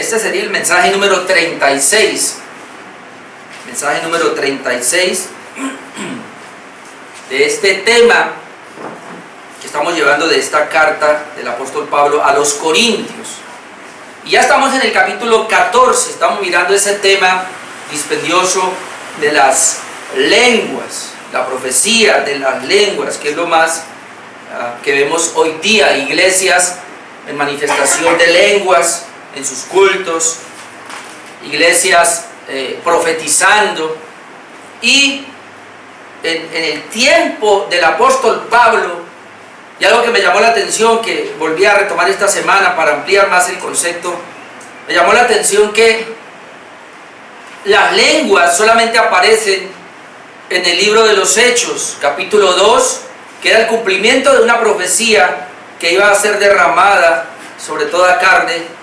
Este sería el mensaje número 36. Mensaje número 36 de este tema que estamos llevando de esta carta del apóstol Pablo a los Corintios. Y ya estamos en el capítulo 14, estamos mirando ese tema dispendioso de las lenguas, la profecía de las lenguas, que es lo más que vemos hoy día, iglesias en manifestación de lenguas en sus cultos, iglesias profetizando. Y en el tiempo del apóstol Pablo, y algo que me llamó la atención, que volví a retomar esta semana para ampliar más el concepto, me llamó la atención que las lenguas solamente aparecen en el libro de los Hechos, capítulo 2, que era el cumplimiento de una profecía que iba a ser derramada sobre toda carne,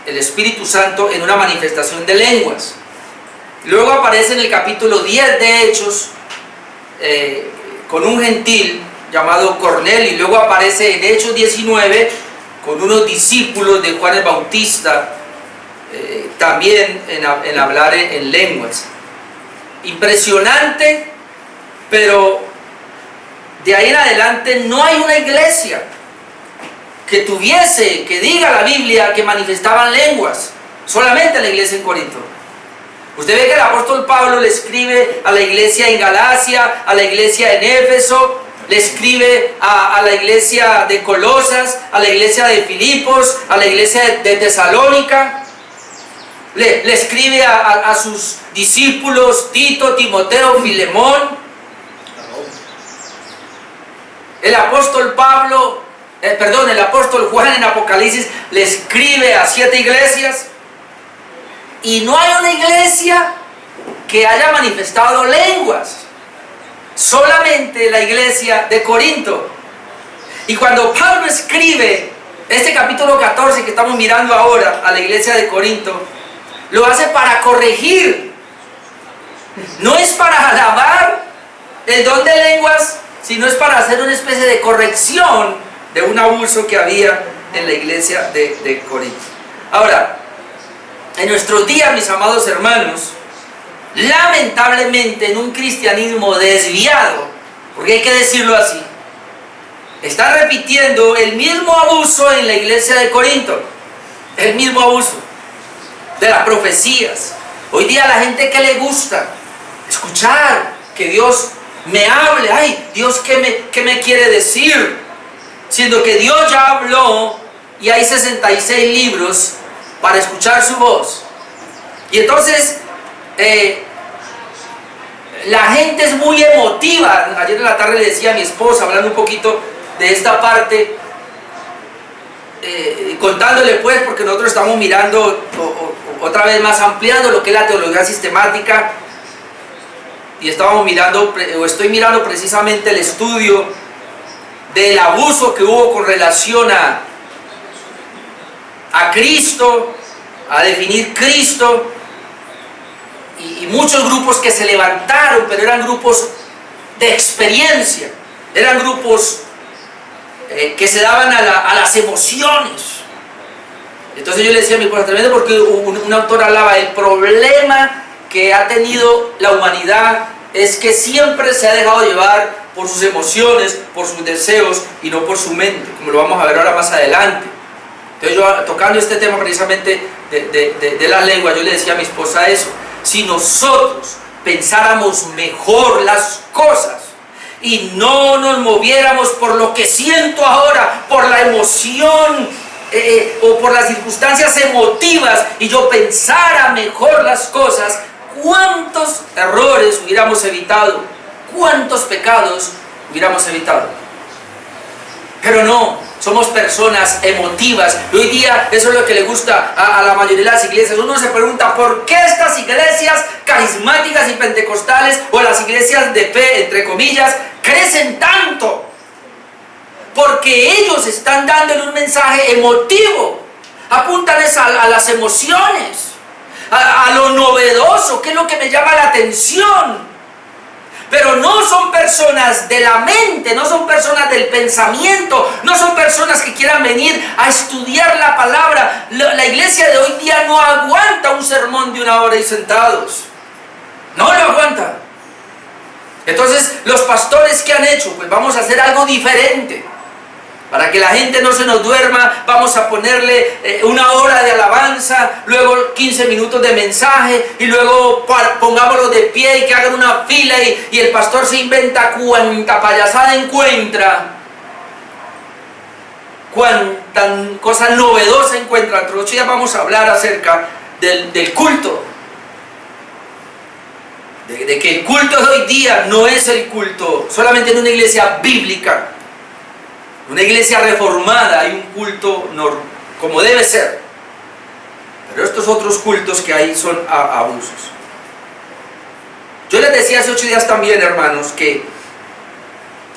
el Espíritu Santo, en una manifestación de lenguas. Luego aparece en el capítulo 10 de Hechos, con un gentil llamado Cornelio, y luego aparece en Hechos 19 con unos discípulos de Juan el Bautista, también en hablar en lenguas. Impresionante, pero de ahí en adelante no hay una iglesia que diga la Biblia que manifestaban lenguas, solamente la iglesia en Corinto. Usted ve que el apóstol Pablo le escribe a la iglesia en Galacia, a la iglesia en Éfeso, le escribe a la iglesia de Colosas, a la iglesia de Filipos, a la iglesia de Tesalónica, le escribe a sus discípulos Tito, Timoteo, Filemón. El apóstol el apóstol Juan en Apocalipsis le escribe a 7 iglesias, y no hay una iglesia que haya manifestado lenguas, solamente la iglesia de Corinto. Y cuando Pablo escribe este capítulo 14 que estamos mirando ahora a la iglesia de Corinto, lo hace para corregir, no es para alabar el don de lenguas, sino es para hacer una especie de corrección de un abuso que había en la iglesia de Corinto. Ahora, en nuestros días, mis amados hermanos, lamentablemente en un cristianismo desviado, porque hay que decirlo así, está repitiendo el mismo abuso en la iglesia de Corinto, el mismo abuso de las profecías. Hoy día a la gente que le gusta escuchar que Dios me hable, ay, Dios, ¿qué me quiere decir? Siendo que Dios ya habló y hay 66 libros para escuchar su voz. Y entonces la gente es muy emotiva. Ayer en la tarde le decía a mi esposa, hablando un poquito de esta parte, contándole pues, porque nosotros estamos mirando otra vez más, ampliando lo que es la teología sistemática, y estoy mirando precisamente el estudio del abuso que hubo con relación a Cristo, a definir Cristo, y muchos grupos que se levantaron, pero eran grupos de experiencia, eran grupos que se daban a las emociones. Entonces yo le decía a mi esposa, tremendo, porque un autor hablaba, el problema que ha tenido la humanidad es que siempre se ha dejado llevar por sus emociones, por sus deseos, y no por su mente, como lo vamos a ver ahora más adelante. Entonces yo, tocando este tema precisamente de la lengua, yo le decía a mi esposa eso: si nosotros pensáramos mejor las cosas y no nos moviéramos por lo que siento ahora, por la emoción o por las circunstancias emotivas, y yo pensara mejor las cosas, ¿cuántos errores hubiéramos evitado? ¿Cuántos pecados hubiéramos evitado? Pero no, somos personas emotivas, y hoy día eso es lo que le gusta a la mayoría de las iglesias. Uno se pregunta, ¿por qué estas iglesias carismáticas y pentecostales, o las iglesias de fe, entre comillas, crecen tanto? Porque ellos están dándole un mensaje emotivo, apuntan a las emociones, a lo novedoso, que es lo que me llama la atención. pero no son personas de la mente, no son personas del pensamiento, no son personas que quieran venir a estudiar la palabra. La iglesia de hoy día no aguanta un sermón de 1 hora y sentados, no lo aguanta. Entonces los pastores, ¿qué han hecho? Pues vamos a hacer algo diferente. Para que la gente no se nos duerma, vamos a ponerle 1 hora de alabanza, luego 15 minutos de mensaje, y luego pongámoslo de pie y que hagan una fila, y el pastor se inventa cuánta payasada encuentra, cuánta cosa novedosa encuentra. Otro día vamos a hablar acerca del culto, de que el culto de hoy día no es el culto solamente en una iglesia bíblica. Una iglesia reformada hay un culto como debe ser, pero estos otros cultos que hay son abusos. Yo les decía hace 8 días también, hermanos, que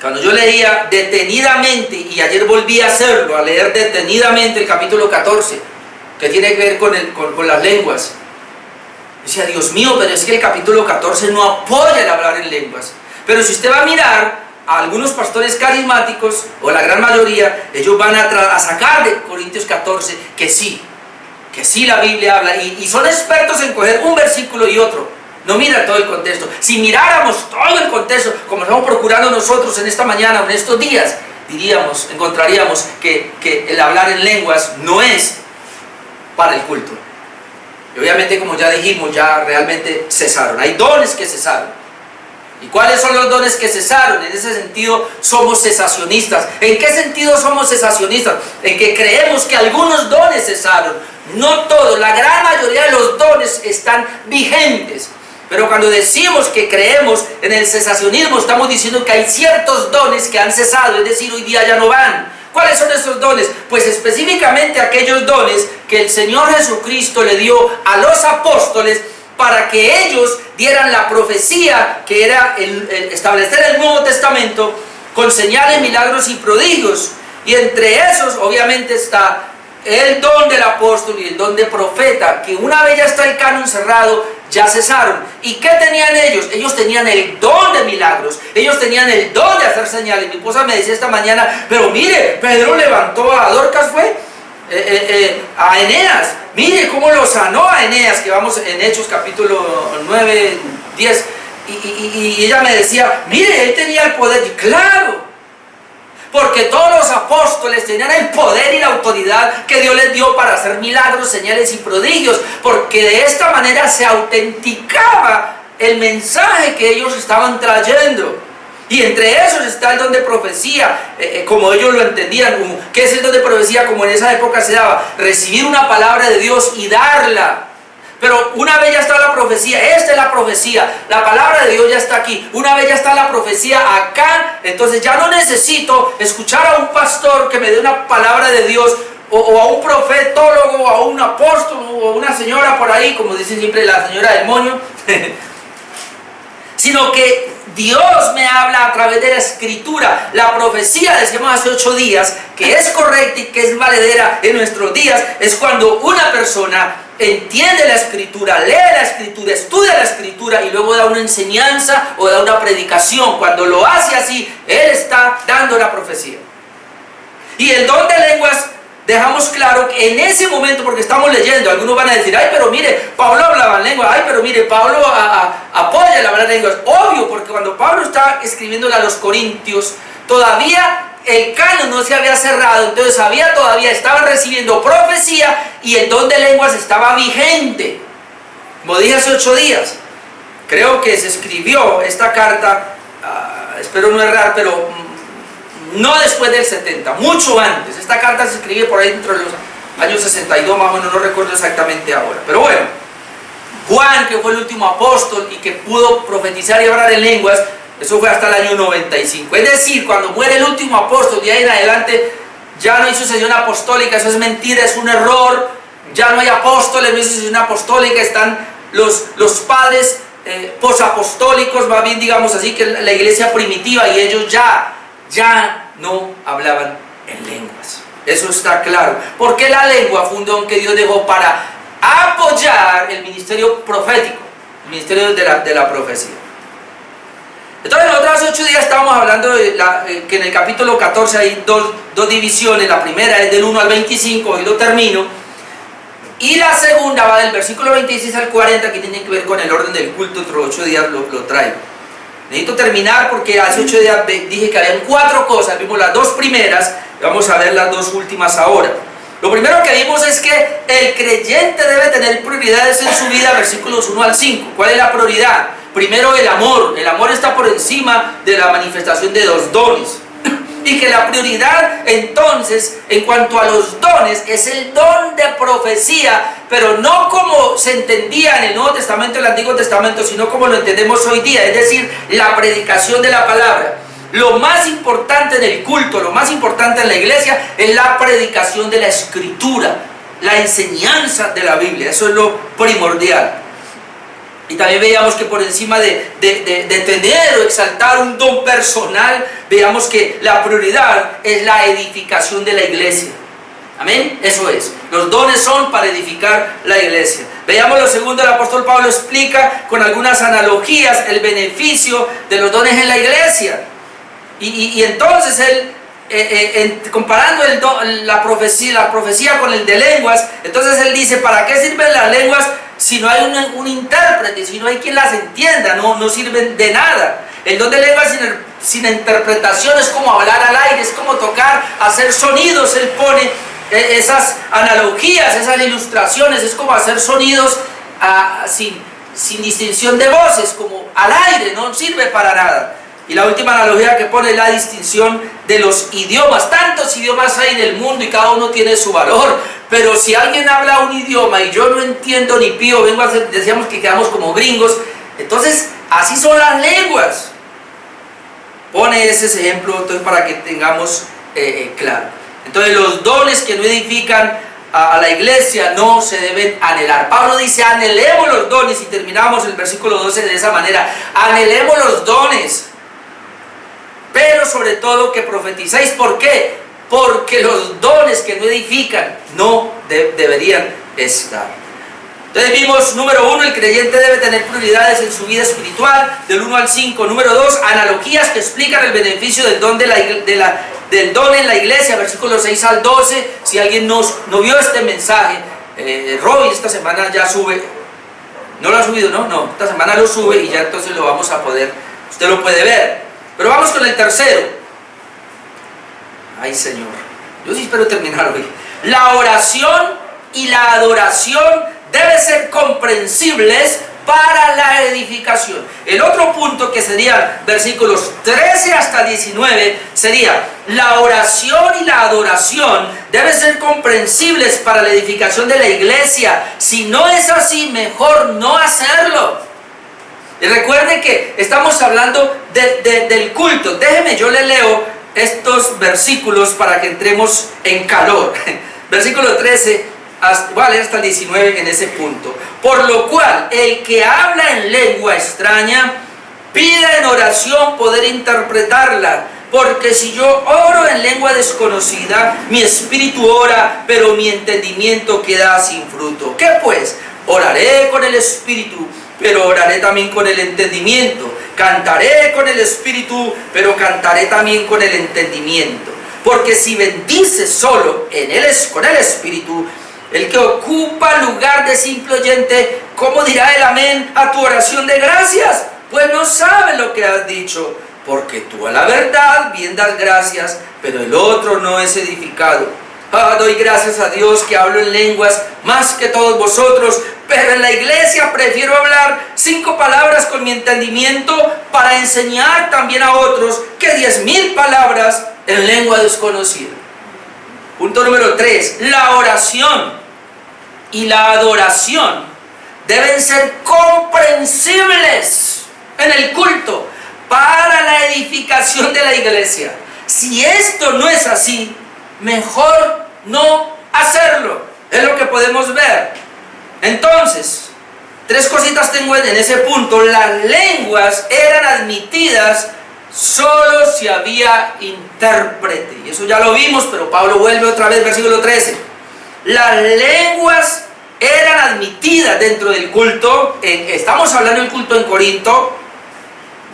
cuando yo leía detenidamente, y ayer volví a hacerlo, a leer detenidamente el capítulo 14, que tiene que ver con las lenguas, decía, Dios mío, pero es que el capítulo 14 no apoya el hablar en lenguas. Pero si usted va a mirar a algunos pastores carismáticos, o la gran mayoría, ellos van a sacar de Corintios 14 que sí la Biblia habla, y son expertos en coger un versículo y otro, no miran todo el contexto. Si miráramos todo el contexto, como estamos procurando nosotros en esta mañana o en estos días, encontraríamos que el hablar en lenguas no es para el culto. Y obviamente, como ya dijimos, ya realmente cesaron. Hay dones que cesaron. ¿Y cuáles son los dones que cesaron? En ese sentido somos cesacionistas. ¿En qué sentido somos cesacionistas? En que creemos que algunos dones cesaron. No todos, la gran mayoría de los dones están vigentes. Pero cuando decimos que creemos en el cesacionismo, estamos diciendo que hay ciertos dones que han cesado, es decir, hoy día ya no van. ¿Cuáles son esos dones? Pues específicamente aquellos dones que el Señor Jesucristo le dio a los apóstoles para que ellos dieran la profecía, que era establecer el Nuevo Testamento con señales, milagros y prodigios. Y entre esos obviamente está el don del apóstol y el don de profeta, que una vez ya está el canon cerrado, ya cesaron. ¿Y qué tenían ellos? Ellos tenían el don de milagros, ellos tenían el don de hacer señales. Mi esposa me decía esta mañana, pero mire, Pedro levantó a Dorcas, a Eneas, mire cómo lo sanó a Eneas, que vamos en Hechos capítulo 9, 10, y ella me decía, mire, él tenía el poder. Y claro, porque todos los apóstoles tenían el poder y la autoridad que Dios les dio para hacer milagros, señales y prodigios, porque de esta manera se autenticaba el mensaje que ellos estaban trayendo. Y entre esos está el don de profecía, como ellos lo entendían. ¿Qué es el don de profecía? Como en esa época se daba, recibir una palabra de Dios y darla. Pero una vez ya está la profecía, esta es la profecía, la palabra de Dios ya está aquí. Una vez ya está la profecía acá, entonces ya no necesito escuchar a un pastor que me dé una palabra de Dios, o a un profetólogo, o a un apóstol, o a una señora por ahí, como dice siempre la señora del moño, sino que Dios me habla a través de la Escritura. La profecía, decíamos hace 8 días, que es correcta y que es valedera en nuestros días, es cuando una persona entiende la Escritura, lee la Escritura, estudia la Escritura y luego da una enseñanza o da una predicación. Cuando lo hace así, él está dando la profecía. Y el don de lenguas, dejamos claro que en ese momento, porque estamos leyendo, algunos van a decir, ay, pero mire, Pablo hablaba en lengua, ay, pero mire, Pablo apoya el hablar en lenguas. Obvio, porque cuando Pablo está escribiéndole a los corintios, todavía el canon no se había cerrado, entonces todavía estaban recibiendo profecía y el don de lenguas estaba vigente. Como dije hace 8 días, creo que se escribió esta carta, espero no errar, pero no después del 70, mucho antes. Esta carta se escribió por ahí dentro de los años 62, más o menos, no recuerdo exactamente ahora. Pero bueno, Juan, que fue el último apóstol y que pudo profetizar y hablar en lenguas, eso fue hasta el año 95. Es decir, cuando muere el último apóstol, de ahí en adelante ya no hay sucesión apostólica. Eso es mentira, es un error. Ya no hay apóstoles, no hay sucesión apostólica. Están los padres posapostólicos, más bien digamos así, que la iglesia primitiva, y ellos ya no hablaban en lenguas. Eso está claro. Porque la lengua fue un don que Dios dejó para apoyar el ministerio profético, el ministerio de la profecía. Entonces nosotros hace 8 días estábamos hablando de que en el capítulo 14 hay dos divisiones. La primera es del 1 al 25, hoy lo termino. Y la segunda va del versículo 26 al 40, que tiene que ver con el orden del culto. Entre 8 días lo traigo. Necesito terminar porque hace 8 días dije que habían 4 cosas. Vimos las 2 primeras, vamos a ver las 2 últimas ahora. Lo primero que vimos es que el creyente debe tener prioridades en su vida, versículos 1 al 5. ¿Cuál es la prioridad? Primero el amor. El amor está por encima de la manifestación de los dones. Y que la prioridad entonces en cuanto a los dones es el don de profecía, pero no como se entendía en el Nuevo Testamento y el Antiguo Testamento, sino como lo entendemos hoy día, es decir, la predicación de la palabra. Lo más importante en el culto, lo más importante en la iglesia es la predicación de la Escritura, la enseñanza de la Biblia. Eso es lo primordial. Y también veíamos que por encima de tener o exaltar un don personal, veíamos que la prioridad es la edificación de la iglesia. Amén, eso es. Los dones son para edificar la iglesia. Veamos lo segundo, el apóstol Pablo explica con algunas analogías el beneficio de los dones en la iglesia. Y entonces él, comparando la profecía con el de lenguas, entonces él dice, ¿para qué sirven las lenguas si no hay un intérprete, si no hay quien las entienda? No sirven de nada. El don de lenguas sin interpretación es como hablar al aire, es como tocar, hacer sonidos. Él pone esas analogías, esas ilustraciones, es como hacer sonidos sin distinción de voces, como al aire, no sirve para nada. Y la última analogía que pone es la distinción de los idiomas. Tantos idiomas hay en el mundo y cada uno tiene su valor. Pero si alguien habla un idioma y yo no entiendo ni pío, decíamos que quedamos como gringos. Entonces, así son las lenguas. Pone ese ejemplo entonces para que tengamos claro. Entonces, los dones que no edifican a la iglesia no se deben anhelar. Pablo dice, anhelemos los dones, y terminamos el versículo 12 de esa manera. Anhelemos los dones, pero sobre todo que profeticéis. ¿Por qué? Porque los dones que no edifican no deberían estar. Entonces vimos, número 1, el creyente debe tener prioridades en su vida espiritual, del 1 al 5. Número 2, analogías que explican el beneficio del don del don en la iglesia, versículos 6 al 12. Si alguien no vio este mensaje, Robin esta semana ya sube. ¿No lo ha subido? No, esta semana lo sube y ya entonces lo vamos a poder, usted lo puede ver. Pero vamos con el tercero. Ay, Señor, yo sí espero terminar hoy. La oración y la adoración deben ser comprensibles para la edificación. El otro punto, que serían versículos 13 hasta 19, sería: la oración y la adoración deben ser comprensibles para la edificación de la iglesia. Si no es así, mejor no hacerlo. Y recuerde que estamos hablando del culto. Déjeme, yo le leo estos versículos para que entremos en calor. Versículo 13, voy a leer hasta el 19 en ese punto. Por lo cual, el que habla en lengua extraña, pida en oración poder interpretarla. Porque si yo oro en lengua desconocida, mi espíritu ora, pero mi entendimiento queda sin fruto. ¿Qué pues? Oraré con el espíritu, pero oraré también con el entendimiento. Cantaré con el espíritu, pero cantaré también con el entendimiento. Porque si bendices solo con el espíritu, el que ocupa lugar de simple oyente, ¿cómo dirá el amén a tu oración de gracias? Pues no sabe lo que has dicho, porque tú a la verdad bien das gracias, pero el otro no es edificado. Doy gracias a Dios que hablo en lenguas más que todos vosotros, pero en la iglesia prefiero hablar 5 palabras con mi entendimiento para enseñar también a otros que 10,000 palabras en lengua desconocida. Punto número 3. La oración y la adoración deben ser comprensibles en el culto para la edificación de la iglesia. Si esto no es así, mejor no hacerlo. Es lo que podemos ver. Entonces, 3 cositas tengo en ese punto. Las lenguas eran admitidas solo si había intérprete. Y eso ya lo vimos, pero Pablo vuelve otra vez, versículo 13. Las lenguas eran admitidas dentro del culto. Estamos hablando del culto en Corinto.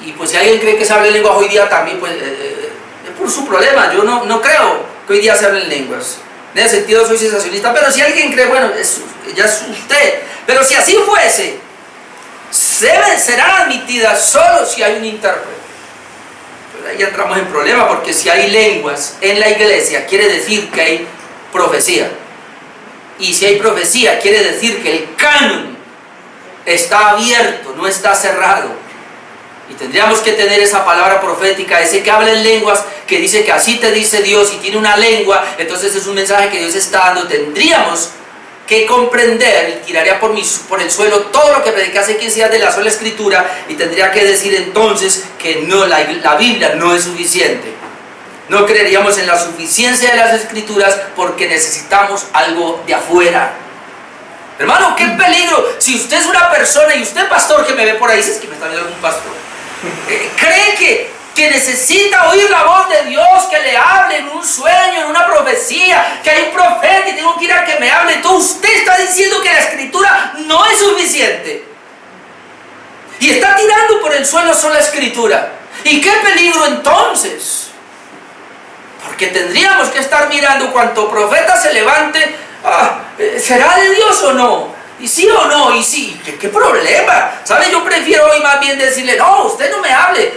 y pues si alguien cree que se habla en lenguas hoy día también, pues es por su problema. Yo no creo que hoy día se hablen lenguas. En ese sentido soy sensacionista, pero si alguien cree, bueno, ya es usted. Pero si así fuese, serán admitidas solo si hay un intérprete. Pero ahí ya entramos en problema, porque si hay lenguas en la iglesia, quiere decir que hay profecía. Y si hay profecía, quiere decir que el canon está abierto, no está cerrado. Y tendríamos que tener esa palabra profética, ese que habla en lenguas, que dice que así te dice Dios y tiene una lengua, entonces es un mensaje que Dios está dando. Tendríamos que comprender, y tiraría por el suelo todo lo que prediqué hace 15 días de la sola escritura, y tendría que decir entonces que no, la Biblia no es suficiente. No creeríamos en la suficiencia de las escrituras porque necesitamos algo de afuera. Hermano, qué peligro. Si usted es una persona, y usted pastor que me ve por ahí, es que me está viendo algún pastor, cree que necesita oír la voz de Dios, que le hable en un sueño, en una profecía, que hay un profeta y tengo que ir a que me hable. Entonces usted está diciendo que la escritura no es suficiente y está tirando por el suelo solo la escritura. ¿Y qué peligro entonces? Porque tendríamos que estar mirando cuanto profeta se levante, ¿será de Dios o no? Y sí o no, y sí, ¿qué problema? ¿Sabe? Yo prefiero hoy más bien decirle, no, usted no me hable.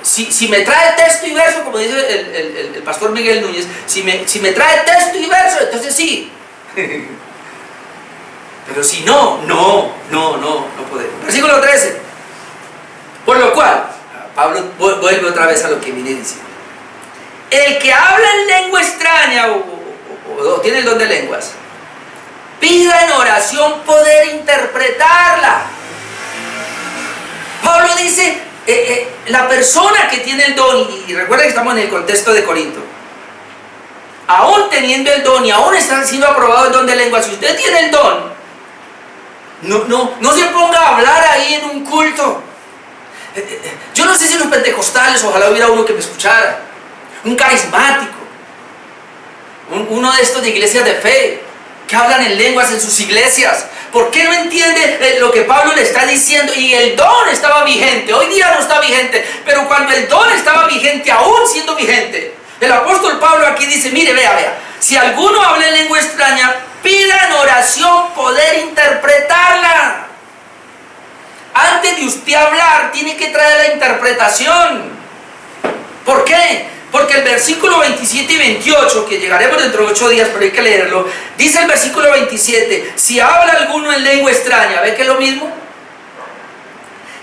Si me trae texto y verso, como dice el pastor Miguel Núñez, si me trae texto y verso, entonces sí. Pero si no podemos. Versículo 13. Por lo cual, Pablo vuelve otra vez a lo que viene diciendo. El que habla en lengua extraña o tiene el don de lenguas, pida en oración poder interpretarla. Pablo dice, la persona que tiene el don, y recuerda que estamos en el contexto de Corinto, aún teniendo el don y aún está siendo aprobado el don de lenguas, si usted tiene el don, no se ponga a hablar ahí en un culto. Yo no sé si en los pentecostales, ojalá hubiera uno que me escuchara, un carismático, uno de estos de iglesias de fe, que hablan en lenguas en sus iglesias. ¿Por qué no entiende lo que Pablo le está diciendo? Y el don estaba vigente, hoy día no está vigente, pero cuando el don estaba vigente, aún siendo vigente, el apóstol Pablo aquí dice, mire, vea, si alguno habla en lengua extraña, pida en oración poder interpretarla. Antes de usted hablar, tiene que traer la interpretación. ¿Por qué? Porque el versículo 27 y 28, que llegaremos dentro de 8 días, pero hay que leerlo, dice el versículo 27, si habla alguno en lengua extraña, ¿ve que es lo mismo?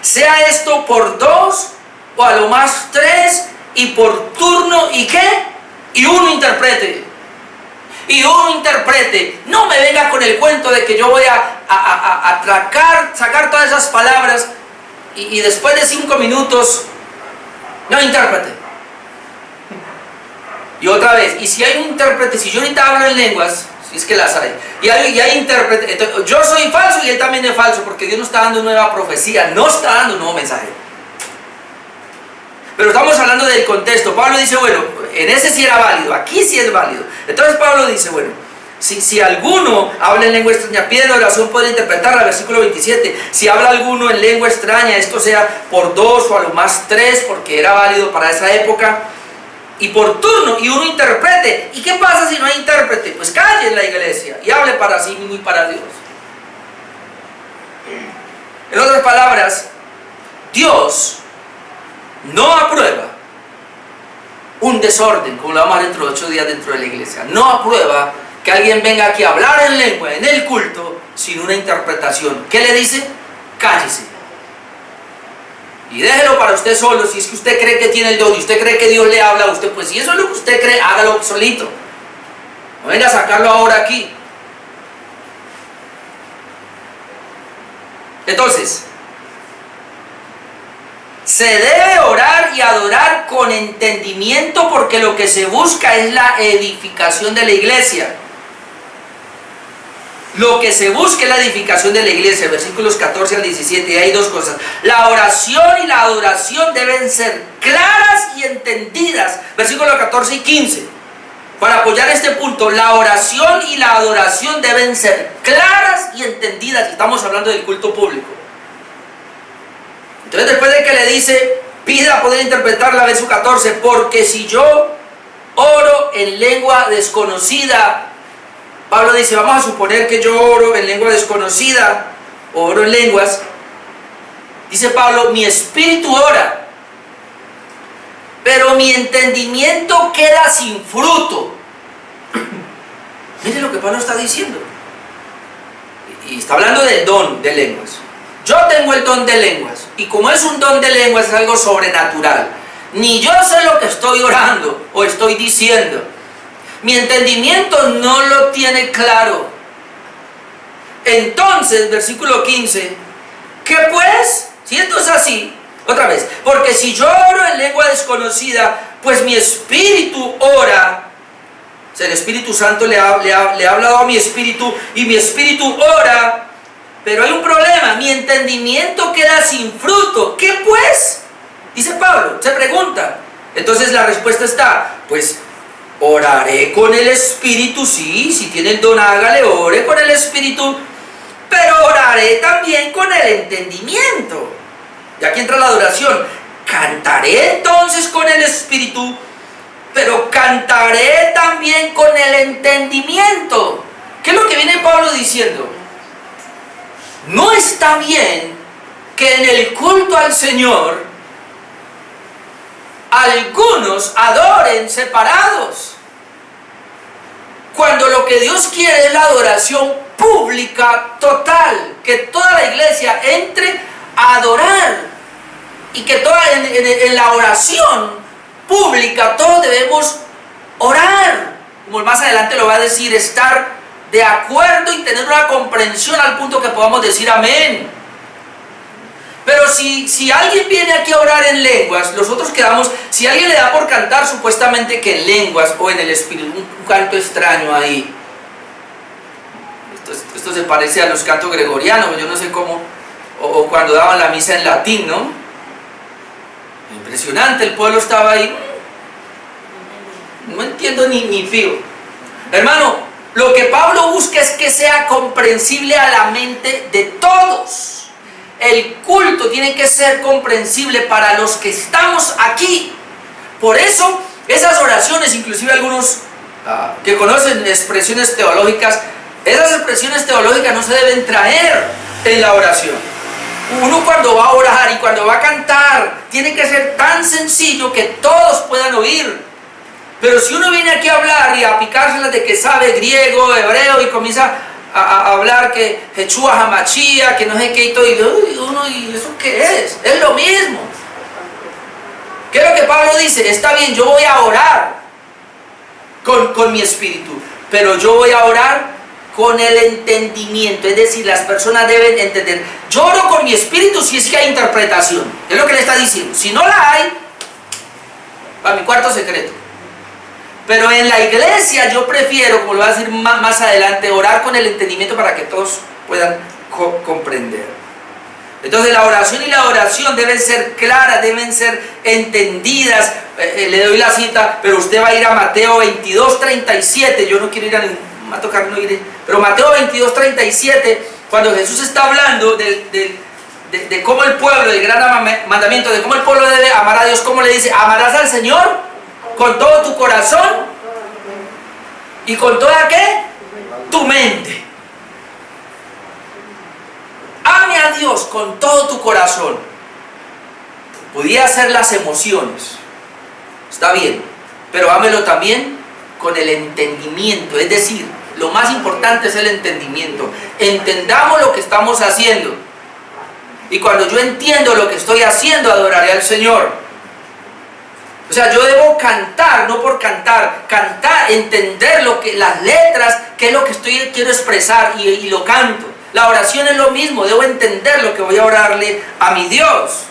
Sea esto por 2 o a lo más 3 y por turno, ¿y qué? Y uno interprete. Y uno interprete. No me venga con el cuento de que yo voy a sacar todas esas palabras y después de 5 minutos, no intérprete. Y otra vez, y si hay un intérprete, si yo ahorita hablo en lenguas, si es que las hay, y hay intérprete, entonces yo soy falso y él también es falso, porque Dios no está dando nueva profecía, no está dando un nuevo mensaje. Pero estamos hablando del contexto. Pablo dice, bueno, en ese sí era válido, aquí sí es válido. Entonces Pablo dice, bueno, si alguno habla en lengua extraña, pide en oración poder interpretarla, versículo 27. Si habla alguno en lengua extraña, esto sea por 2 o a lo más 3, porque era válido para esa época, y por turno, y uno interprete. ¿Y qué pasa si no hay intérprete? Pues calle en la iglesia y hable para sí mismo y para Dios. En otras palabras, Dios no aprueba un desorden, como lo vamos a ver dentro de 8 días dentro de la iglesia. No aprueba que alguien venga aquí a hablar en lengua en el culto sin una interpretación. ¿Qué le dice? Cállese. Y déjelo para usted solo. Si es que usted cree que tiene el don y usted cree que Dios le habla a usted, pues si eso es lo que usted cree, hágalo solito. No venga a sacarlo ahora aquí. Entonces, se debe orar y adorar con entendimiento, porque lo que se busca es la edificación de la iglesia. Lo que se busca es la edificación de la iglesia, versículos 14 al 17, y hay 2 cosas. La oración y la adoración deben ser claras y entendidas, versículos 14 y 15. Para apoyar este punto, la oración y la adoración deben ser claras y entendidas. Estamos hablando del culto público. Entonces después de que le dice, pida poder interpretarla, verso 14, porque si yo oro en lengua desconocida, Pablo dice, vamos a suponer que yo oro en lengua desconocida, o oro en lenguas, dice Pablo, mi espíritu ora, pero mi entendimiento queda sin fruto. Mire lo que Pablo está diciendo. Y está hablando del don de lenguas. Yo tengo el don de lenguas, y como es un don de lenguas, es algo sobrenatural. Ni yo sé lo que estoy orando o estoy diciendo. Mi entendimiento no lo tiene claro. Entonces, versículo 15, ¿qué pues? Si esto es así, otra vez, porque si yo oro en lengua desconocida, pues mi espíritu ora. O sea, el Espíritu Santo le ha hablado a mi espíritu y mi espíritu ora. Pero hay un problema, mi entendimiento queda sin fruto. ¿Qué pues? Dice Pablo, se pregunta. Entonces la respuesta está, pues oraré con el espíritu, sí, si tiene el don hágale, ore con el espíritu, pero oraré también con el entendimiento. Y aquí entra la adoración. Cantaré entonces con el espíritu, pero cantaré también con el entendimiento. ¿Qué es lo que viene Pablo diciendo? No está bien que en el culto al Señor algunos adoren separados, cuando lo que Dios quiere es la adoración pública total, que toda la iglesia entre a adorar, y que en la oración pública todos debemos orar, como más adelante lo va a decir, estar de acuerdo y tener una comprensión al punto que podamos decir amén. Pero si alguien viene aquí a orar en lenguas, nosotros quedamos, si alguien le da por cantar supuestamente que en lenguas o en el espíritu, un canto extraño ahí, esto se parece a los cantos gregorianos, yo no sé cómo, o cuando daban la misa en latín, ¿no? Impresionante, el pueblo estaba ahí, no entiendo ni fío. Hermano, lo que Pablo busca es que sea comprensible a la mente de todos. El culto tiene que ser comprensible para los que estamos aquí. Por eso, esas oraciones, inclusive algunos que conocen expresiones teológicas, esas expresiones teológicas no se deben traer en la oración. Uno cuando va a orar y cuando va a cantar, tiene que ser tan sencillo que todos puedan oír. Pero si uno viene aquí a hablar y a picárselas de que sabe griego, hebreo, y comienza a hablar que Yeshua Hamashia, que no sé qué y todo, ¿y eso qué es? Es lo mismo. ¿Qué es lo que Pablo dice? Está bien, yo voy a orar con mi espíritu, pero yo voy a orar con el entendimiento, es decir, las personas deben entender. Yo oro con mi espíritu si es que hay interpretación, es lo que le está diciendo. Si no la hay, para mi cuarto secreto. Pero en la iglesia yo prefiero, como lo voy a decir más adelante, orar con el entendimiento para que todos puedan comprender. Entonces la oración y la oración deben ser claras, deben ser entendidas. Le doy la cita, pero usted va a ir a Mateo 22:37. Yo no quiero ir me va a tocar no ir, pero Mateo 22:37, cuando Jesús está hablando de cómo el pueblo, del gran mandamiento, de cómo el pueblo debe amar a Dios, ¿cómo le dice? Amarás al Señor con todo tu corazón y con toda ¿qué? Tu mente. Ame a Dios con todo tu corazón. Podía ser las emociones, está bien, pero ámelo también con el entendimiento. Es decir, lo más importante es el entendimiento. Entendamos lo que estamos haciendo, y cuando yo entiendo lo que estoy haciendo, adoraré al Señor. O sea, yo debo cantar, no por cantar, entender las letras, qué es lo que quiero expresar, y lo canto. La oración es lo mismo, debo entender lo que voy a orarle a mi Dios.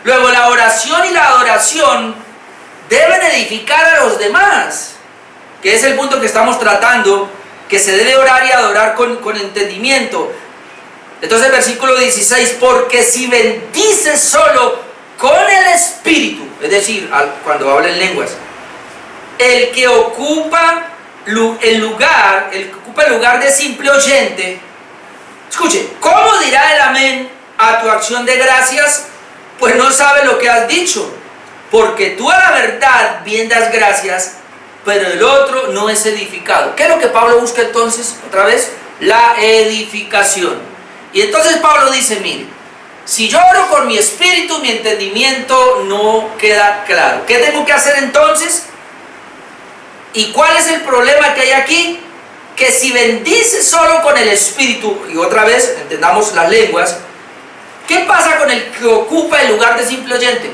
Luego, la oración y la adoración deben edificar a los demás, que es el punto que estamos tratando, que se debe orar y adorar con entendimiento. Entonces, versículo 16, porque si bendices solo con el espíritu, es decir, cuando habla en lenguas, el que ocupa el lugar de simple oyente, escuche, ¿cómo dirá el amén tu acción de gracias, pues no sabes lo que has dicho, porque tú a la verdad bien das gracias, pero el otro no es edificado. ¿Qué es lo que Pablo busca entonces? Otra vez, la edificación. Y entonces Pablo dice, mire, si yo oro con mi espíritu, mi entendimiento no queda claro. ¿Qué tengo que hacer entonces? ¿Y cuál es el problema que hay aquí? Que si bendices solo con el espíritu, y otra vez entendamos las lenguas, ¿qué pasa con el que ocupa el lugar de simple oyente?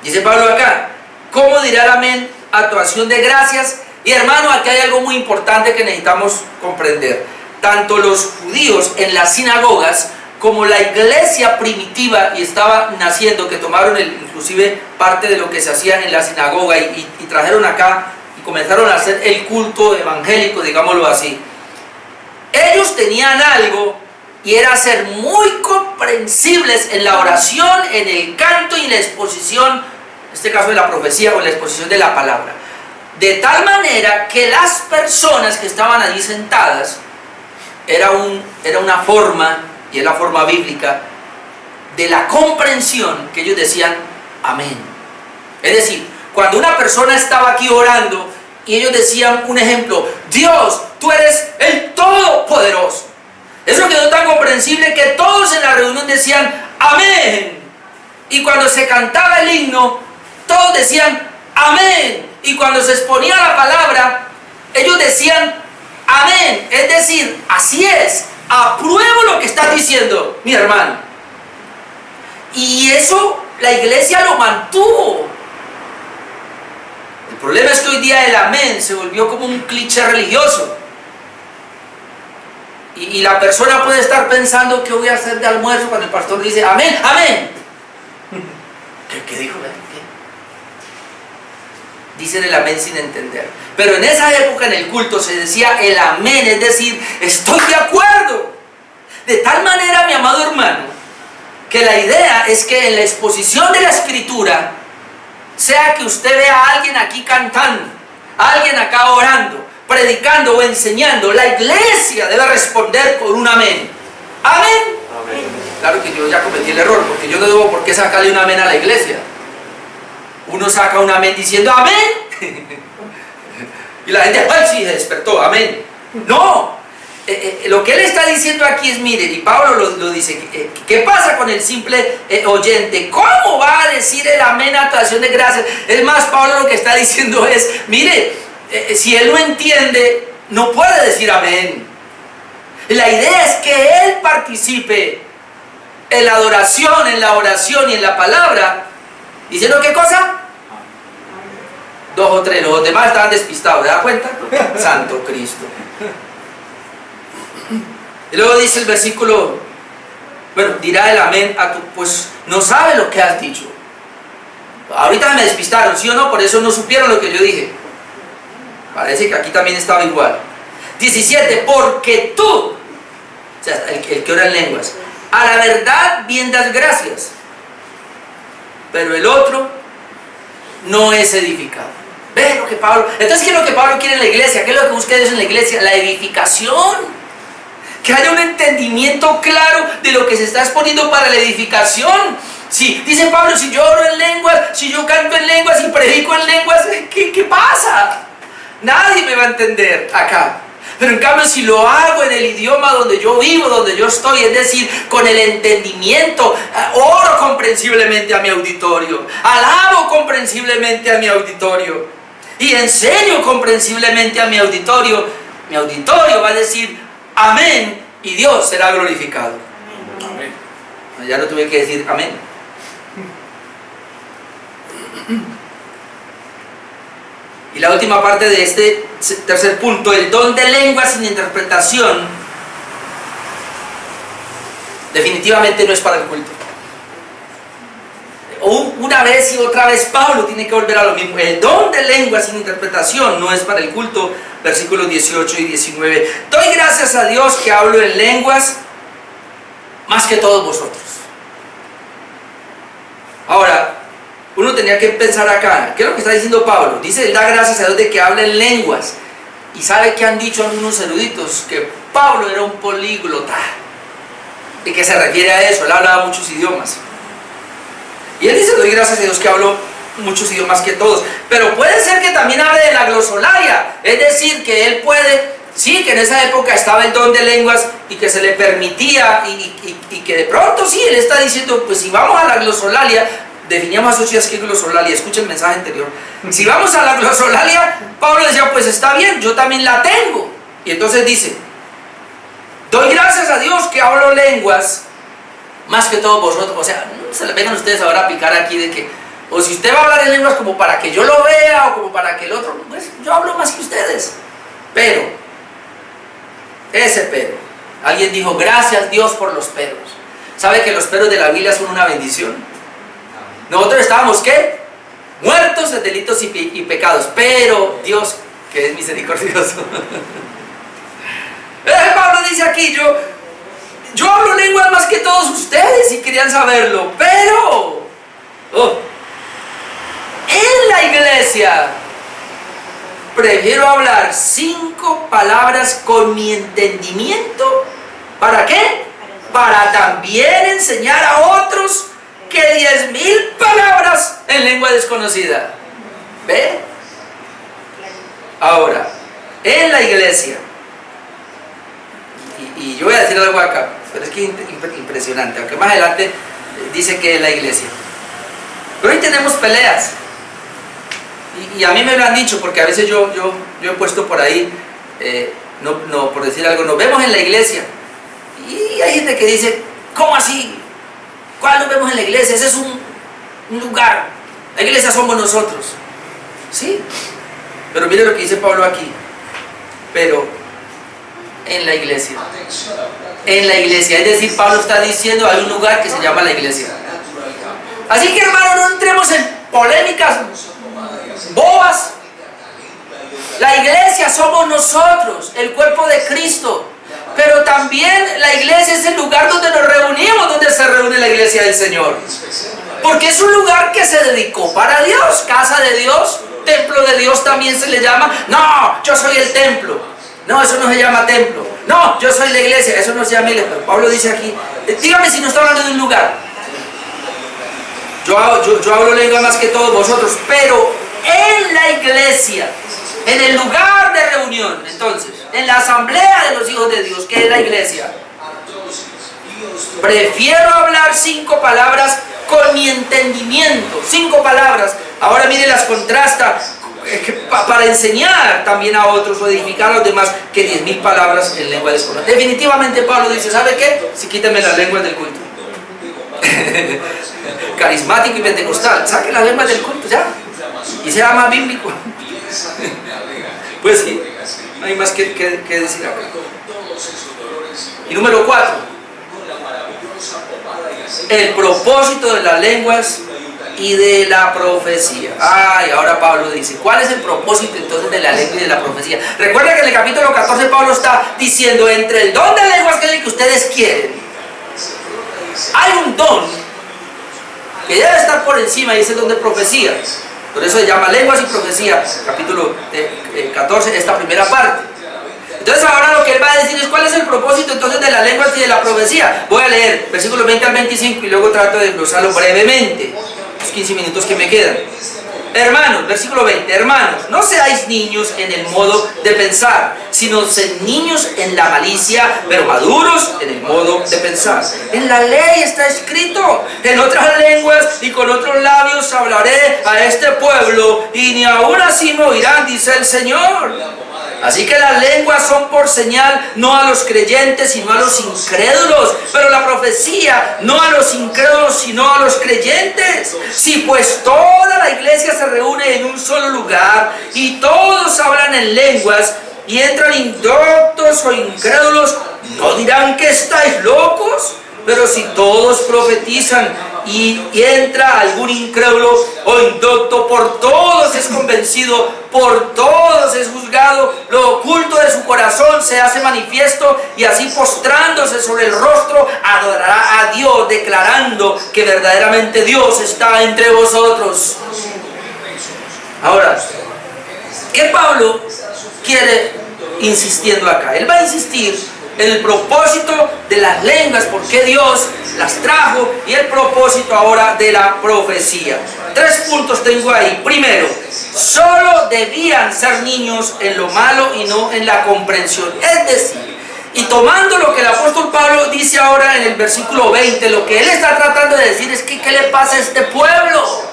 Dice Pablo acá, ¿cómo dirá el amén a tu acción de gracias? Y hermano, aquí hay algo muy importante que necesitamos comprender. Tanto los judíos en las sinagogas como la iglesia primitiva, y estaba naciendo, que tomaron inclusive parte de lo que se hacía en la sinagoga y trajeron acá y comenzaron a hacer el culto evangélico, digámoslo así. Ellos tenían algo, y era ser muy comprensibles en la oración, en el canto y en la exposición, en este caso de la profecía o en la exposición de la palabra. De tal manera que las personas que estaban allí sentadas, era una forma, y es la forma bíblica, de la comprensión, que ellos decían amén. Es decir, cuando una persona estaba aquí orando y ellos decían un ejemplo, Dios, tú eres el Todopoderoso. Eso quedó tan comprensible que todos en la reunión decían amén. Y cuando se cantaba el himno, todos decían amén. Y cuando se exponía la palabra, ellos decían amén. Es decir, así es, apruebo lo que estás diciendo, mi hermano. Y eso la iglesia lo mantuvo. El problema es que hoy día el amén se volvió como un cliché religioso. Y la persona puede estar pensando qué voy a hacer de almuerzo cuando el pastor dice amén, amén. ¿Qué dijo? ¿Qué? Dicen el amén sin entender. Pero en esa época en el culto se decía el amén, es decir, estoy de acuerdo. De tal manera, mi amado hermano, que la idea es que en la exposición de la escritura, sea que usted vea a alguien aquí cantando, a alguien acá orando, predicando o enseñando, la iglesia debe responder con un amén. Amén. Amén. Claro que yo ya cometí el error, porque yo no debo por qué sacarle un amén a la iglesia. Uno saca un amén diciendo amén y la gente, ¡ay, sí, se despertó! Amén. No, lo que él está diciendo aquí es, mire, y Pablo lo dice, ¿qué pasa con el simple oyente? ¿Cómo va a decir el amén a tu acción de gracias? Es más, Pablo lo que está diciendo es, mire, si él no entiende, no puede decir amén. La idea es que él participe en la adoración, en la oración y en la palabra, diciendo ¿qué cosa? Dos o tres, los demás estaban despistados, ¿te das cuenta? Santo Cristo. Y luego dice el versículo, bueno, dirá el amén a tu, pues no sabe lo que has dicho. Ahorita me despistaron, ¿sí o no? Por eso no supieron lo que yo dije. Parece que aquí también estaba igual. 17, porque tú, o sea, el que ora en lenguas, a la verdad bien das gracias, pero el otro no es edificado. ¿Ves lo que Pablo? Entonces, ¿qué es lo que Pablo quiere en la iglesia? ¿Qué es lo que busca Dios en la iglesia? La edificación. Que haya un entendimiento claro de lo que se está exponiendo para la edificación. Si, dice Pablo, si yo oro en lenguas, si yo canto en lenguas y predico en lenguas, ¿qué pasa? Nadie me va a entender acá. Pero en cambio, si lo hago en el idioma donde yo vivo, donde yo estoy, es decir, con el entendimiento, oro comprensiblemente a mi auditorio, alabo comprensiblemente a mi auditorio y enseño comprensiblemente a mi auditorio va a decir amén y Dios será glorificado. Amén. Ya no tuve que decir amén. Y la última parte de este tercer punto, el don de lenguas sin interpretación, definitivamente no es para el culto. Una vez y otra vez Pablo tiene que volver a lo mismo. El don de lenguas sin interpretación no es para el culto. Versículos 18 y 19. Doy gracias a Dios que hablo en lenguas más que todos vosotros. Ahora, uno tenía que pensar acá, ¿qué es lo que está diciendo Pablo? Dice, él da gracias a Dios de que habla en lenguas. Y sabe que han dicho algunos eruditos, que Pablo era un políglota. y que se refiere a eso. Él hablaba muchos idiomas. Y él dice, doy gracias a Dios que hablo muchos idiomas que todos. Pero puede ser que también hable de la glosolalia, es decir, que él puede, sí, que en esa época estaba el don de lenguas y que se le permitía, y que de pronto sí, él está diciendo, pues si vamos a la glosolalia, definíamos hace 8 días qué es glosolalia, escucha el mensaje anterior. Si vamos a la glosolalia, Pablo decía, pues está bien, yo también la tengo. Y entonces dice, doy gracias a Dios que hablo lenguas más que todos vosotros. O sea, no se le vengan ustedes ahora a picar aquí de que, o si usted va a hablar en lenguas como para que yo lo vea o como para que el otro, pues yo hablo más que ustedes. Pero, ese pero, alguien dijo, gracias Dios por los peros. ¿Sabe que los peros de la Biblia son una bendición? Nosotros estábamos, ¿qué? Muertos en delitos y pecados, pero Dios, que es misericordioso. Pablo dice aquí, yo hablo lenguas más que todos ustedes y querían saberlo, pero en la iglesia prefiero hablar 5 palabras con mi entendimiento. ¿Para qué? Para también enseñar a otros que 10.000 palabras en lengua desconocida. ¿Ve? Ahora, en la iglesia, y yo voy a decir algo acá, pero es que es impresionante, aunque más adelante dice que es la iglesia. Pero hoy tenemos peleas, y a mí me lo han dicho, porque a veces yo he puesto por ahí, por decir algo, nos vemos en la iglesia, y hay gente que dice, ¿cómo así? ¿Cuál nos vemos en la iglesia? Ese es un lugar, la iglesia somos nosotros. Sí, pero mire lo que dice Pablo aquí, pero en la iglesia, es decir, Pablo está diciendo, hay un lugar que se llama la iglesia. Así que hermano, no entremos en polémicas bobas. La iglesia somos nosotros, el cuerpo de Cristo, pero también la iglesia es el lugar donde nos reunimos, donde se reúne la iglesia del Señor, porque es un lugar que se dedicó para Dios, casa de Dios, templo de Dios también se le llama. No, yo soy el templo. No, eso no se llama templo. No, yo soy la iglesia, eso no se llama iglesia. Pablo dice aquí, dígame si no está hablando de un lugar. Yo hablo lengua más que todos vosotros, pero en la iglesia, en el lugar de reunión, entonces, en la asamblea de los hijos de Dios, que es la iglesia, prefiero hablar 5 palabras con mi entendimiento. 5 palabras. Ahora mire, las contrasta para enseñar también a otros o edificar a los demás, que 10.000 palabras en lengua desconocida. Definitivamente Pablo dice, ¿sabe qué? Si quítame las lenguas del culto. Carismático y pentecostal, saque las lenguas del culto ya, y sea más bíblico. Pues sí, no hay más que decir acá. Y número 4, el propósito de las lenguas y de la profecía. Y ahora Pablo dice, ¿cuál es el propósito entonces de la lengua y de la profecía? Recuerda que en el capítulo 14 Pablo está diciendo, entre el don de lenguas, que es el que ustedes quieren, hay un don que debe estar por encima, y es el don de profecía. Por eso se llama lenguas y profecía, capítulo 14, esta primera parte. Entonces ahora lo que él va a decir es, ¿cuál es el propósito entonces de las lenguas y de la profecía? Voy a leer versículos 20 al 25 y luego trato de desglosarlo brevemente, los 15 minutos que me quedan. Hermanos, versículo 20, hermanos, no seáis niños en el modo de pensar, sino sed niños en la malicia, pero maduros en el modo de pensar. En la ley está escrito, en otras lenguas y con otros labios hablaré a este pueblo, y ni aún así me oirán, dice el Señor. Así que las lenguas son por señal, no a los creyentes, sino a los incrédulos, pero la profecía no a los incrédulos, sino a los creyentes. Si pues toda la iglesia se reúne en un solo lugar y todos hablan en lenguas y entran indoctos o incrédulos, ¿no dirán que estáis locos? Pero si todos profetizan y entra algún incrédulo o indocto, por todos es convencido, por todos es juzgado, lo oculto de su corazón se hace manifiesto, y así postrándose sobre el rostro adorará a Dios, declarando que verdaderamente Dios está entre vosotros. Ahora, ¿qué Pablo quiere insistiendo acá? Él va a insistir el propósito de las lenguas, por qué Dios las trajo, y el propósito ahora de la profecía. 3 puntos tengo ahí. Primero, solo debían ser niños en lo malo y no en la comprensión. Es decir, y tomando lo que el apóstol Pablo dice ahora en el versículo 20, lo que él está tratando de decir es que ¿qué le pasa a este pueblo?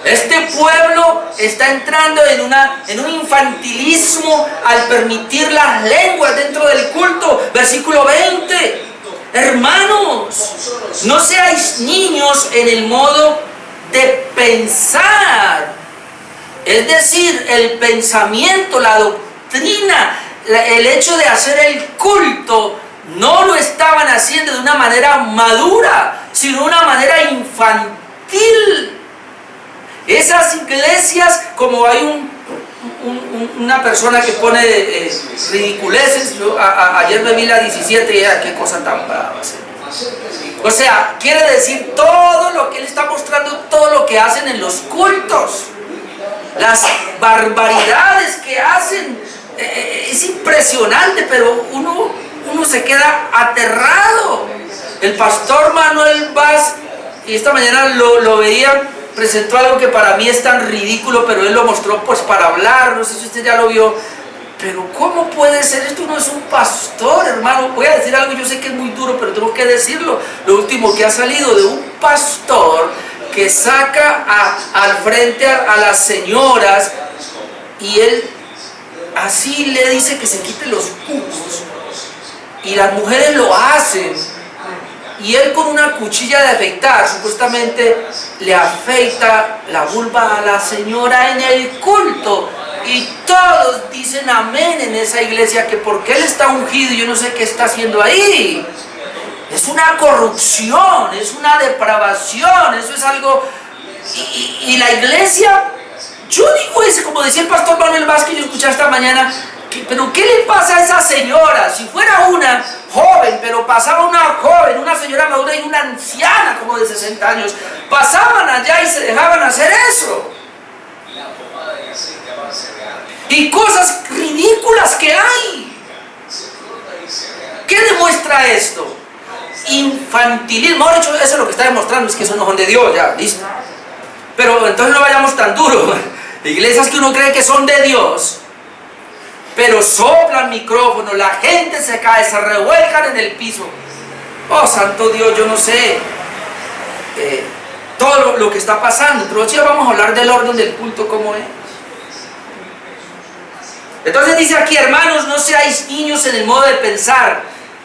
Este pueblo está entrando en un infantilismo al permitir las lenguas dentro del culto. Versículo 20. Hermanos, no seáis niños en el modo de pensar. Es decir, el pensamiento, la doctrina, el hecho de hacer el culto, no lo estaban haciendo de una manera madura, sino de una manera infantil. Esas iglesias, como hay una persona que pone ridiculeces, ayer me vi la 17 y qué cosa tan brava. O sea, quiere decir todo lo que él está mostrando, todo lo que hacen en los cultos, las barbaridades que hacen, es impresionante, pero uno se queda aterrado. El pastor Manuel Vaz, y esta mañana lo veía, presentó algo que para mí es tan ridículo, pero él lo mostró pues para hablar, no sé si usted ya lo vio, pero ¿cómo puede ser? Esto no es un pastor, hermano. Voy a decir algo, yo sé que es muy duro, pero tengo que decirlo. Lo último que ha salido de un pastor que saca al frente a las señoras y él así le dice que se quite los cucos y las mujeres lo hacen. Y él con una cuchilla de afeitar, supuestamente le afeita la vulva a la señora en el culto. Y todos dicen amén en esa iglesia, que porque él está ungido y yo no sé qué está haciendo ahí. Es una corrupción, es una depravación, eso es algo... Y la iglesia, yo digo eso, como decía el pastor Manuel Vázquez, yo escuché esta mañana, pero ¿qué le pasa a esa señora? Si fuera una joven, pero pasaba una joven, una señora madura y una anciana como de 60 años, pasaban allá y se dejaban hacer eso. Y cosas ridículas que hay. ¿Qué demuestra esto? Infantilismo. Eso es lo que está demostrando, es que eso no son de Dios, ya, listo. Pero entonces no vayamos tan duro. Iglesias que uno cree que son de Dios, pero soplan micrófonos, la gente se cae, se revuelcan en el piso. Oh, santo Dios, yo no sé todo lo que está pasando. Pero hoy vamos a hablar del orden del culto, cómo es. Entonces dice aquí, hermanos, no seáis niños en el modo de pensar.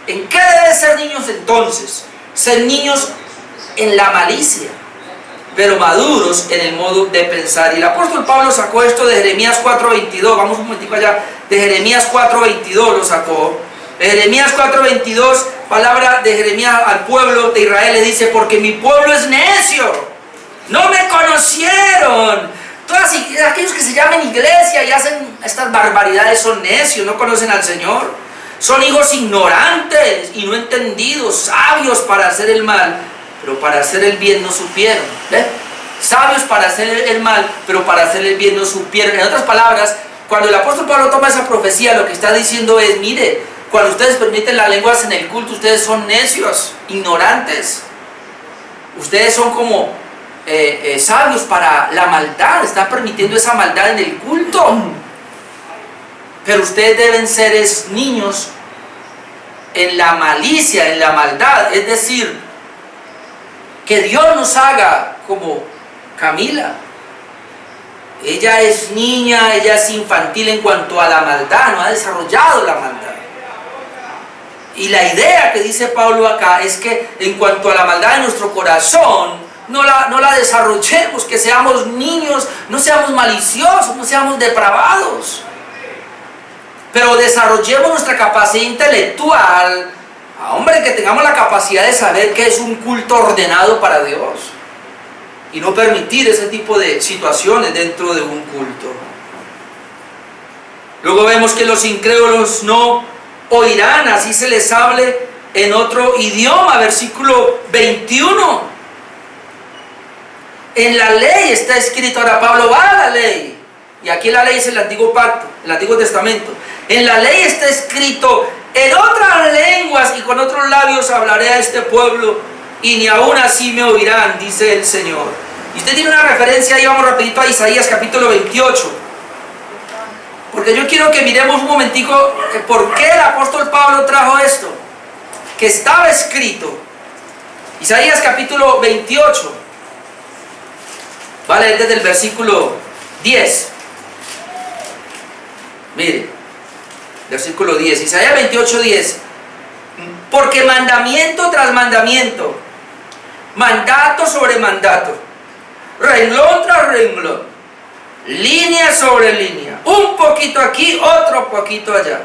¿En qué deben ser niños entonces? Ser niños en la malicia, pero maduros en el modo de pensar. Y el apóstol Pablo sacó esto de Jeremías 4:22. Vamos un momentico allá. De Jeremías 4:22 lo sacó. De Jeremías 4:22, palabra de Jeremías al pueblo de Israel, le dice: porque mi pueblo es necio, no me conocieron. Todos aquellos que se llaman iglesia y hacen estas barbaridades son necios, no conocen al Señor. Son hijos ignorantes y no entendidos, sabios para hacer el mal, pero para hacer el bien no supieron. ¿Ve? Sabios para hacer el mal, pero para hacer el bien no supieron. En otras palabras, cuando el apóstol Pablo toma esa profecía, lo que está diciendo es: mire, cuando ustedes permiten las lenguas en el culto, ustedes son necios, ignorantes. Ustedes son como sabios para la maldad, están permitiendo esa maldad en el culto. Pero ustedes deben ser niños en la malicia, en la maldad. Es decir, que Dios nos haga como Camila. Ella es niña, ella es infantil en cuanto a la maldad, no ha desarrollado la maldad. Y la idea que dice Pablo acá es que en cuanto a la maldad de nuestro corazón, no la desarrollemos, que seamos niños, no seamos maliciosos, no seamos depravados, pero desarrollemos nuestra capacidad intelectual. Hombre, que tengamos la capacidad de saber que es un culto ordenado para Dios y no permitir ese tipo de situaciones dentro de un culto. Luego vemos que los incrédulos no oirán, así se les hable en otro idioma. Versículo 21. En la ley está escrito, ahora Pablo va a la ley, y aquí la ley es el antiguo pacto, el antiguo testamento. En la ley está escrito en otras lenguas y con otros labios hablaré a este pueblo, y ni aún así me oirán, dice el Señor. Y usted tiene una referencia, ahí vamos rapidito a Isaías capítulo 28. Porque yo quiero que miremos un momentico por qué el apóstol Pablo trajo esto, que estaba escrito. Isaías capítulo 28. Vale, desde el versículo 10. Mire, versículo 10. Isaías 28, 10. Porque mandamiento tras mandamiento, mandato sobre mandato, renglón tras renglón, línea sobre línea, un poquito aquí, otro poquito allá.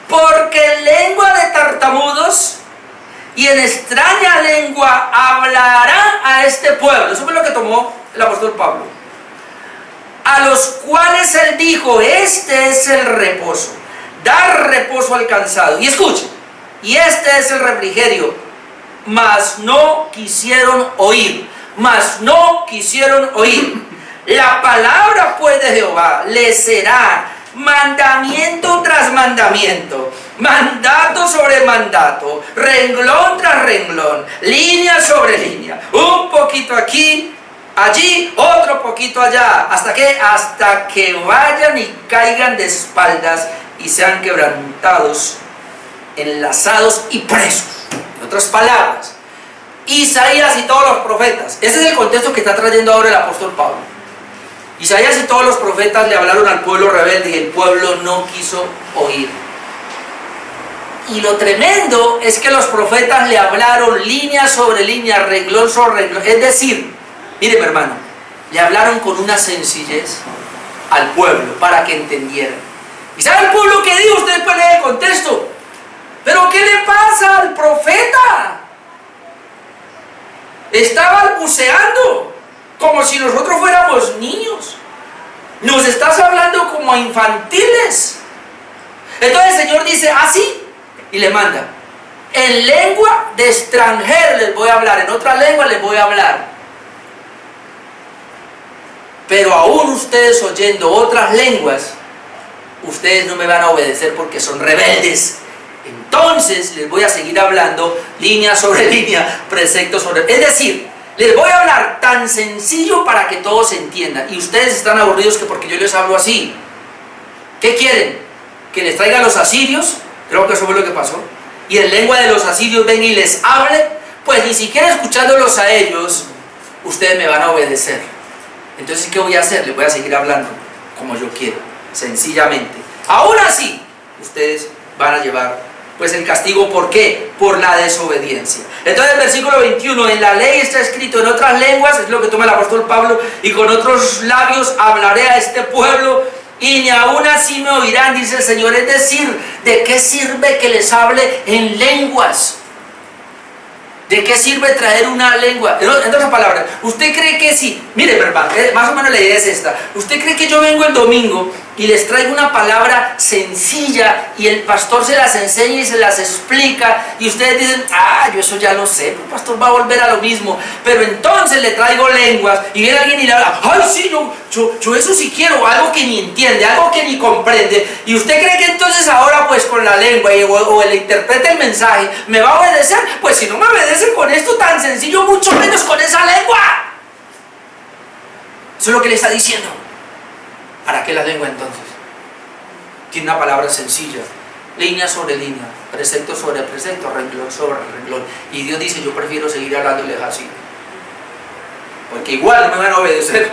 Porque en lengua de tartamudos y en extraña lengua hablará a este pueblo. Eso fue lo que tomó el apóstol Pablo. A los cuales él dijo, este es el reposo, dar reposo al cansado. Y escuchen, y este es el refrigerio, mas no quisieron oír, mas no quisieron oír. La palabra pues de Jehová les será mandamiento tras mandamiento, mandato sobre mandato, renglón tras renglón, línea sobre línea, un poquito aquí, allí, otro poquito allá. ¿Hasta qué? Hasta que vayan y caigan de espaldas y sean quebrantados, enlazados y presos. En otras palabras, Isaías y todos los profetas, ese es el contexto que está trayendo ahora el apóstol Pablo. Isaías y todos los profetas le hablaron al pueblo rebelde y el pueblo no quiso oír. Y lo tremendo es que los profetas le hablaron línea sobre línea, renglón sobre renglón. Es decir, mire mi hermano, le hablaron con una sencillez al pueblo para que entendieran. ¿Y sabe el pueblo qué dijo? Usted puede leer el contexto. ¿Pero qué le pasa al profeta? Está balbuceando como si nosotros fuéramos niños. Nos estás hablando como a infantiles. Entonces el Señor dice, así, y le manda. En lengua de extranjero les voy a hablar, en otra lengua les voy a hablar. Pero aún ustedes oyendo otras lenguas, ustedes no me van a obedecer porque son rebeldes. Entonces les voy a seguir hablando línea sobre línea, precepto sobre... Es decir, les voy a hablar tan sencillo para que todos entiendan. Y ustedes están aburridos que porque yo les hablo así. ¿Qué quieren? ¿Que les traigan los asirios? Creo que eso fue lo que pasó. Y en lengua de los asirios ven y les hable. Pues ni siquiera escuchándolos a ellos, ustedes me van a obedecer. Entonces, ¿qué voy a hacer? Les voy a seguir hablando como yo quiero, sencillamente. Aún así, ustedes van a llevar pues el castigo. ¿Por qué? Por la desobediencia. Entonces el versículo 21, en la ley está escrito en otras lenguas, es lo que toma el apóstol Pablo, y con otros labios hablaré a este pueblo, y ni aún así me oirán, dice el Señor. Es decir, ¿de qué sirve que les hable en lenguas? ¿De qué sirve traer una lengua? En otras palabras, ¿usted cree que si, mire hermano, más o menos la idea es esta, ¿usted cree que yo vengo el domingo y les traigo una palabra sencilla y el pastor se las enseña y se las explica y ustedes dicen, yo eso ya lo sé, el pastor va a volver a lo mismo, pero entonces le traigo lenguas y viene alguien y le habla, sí, yo eso sí quiero, algo que ni entiende, algo que ni comprende, y usted cree que entonces ahora pues con la lengua o le interprete el mensaje me va a obedecer? Pues si no me obedece con esto tan sencillo, mucho menos con esa lengua. Eso es lo que le está diciendo. ¿Para qué la lengua entonces? Tiene una palabra sencilla, línea sobre línea, precepto sobre precepto, renglón sobre renglón. Y Dios dice, yo prefiero seguir hablándoles así, porque igual me van a obedecer.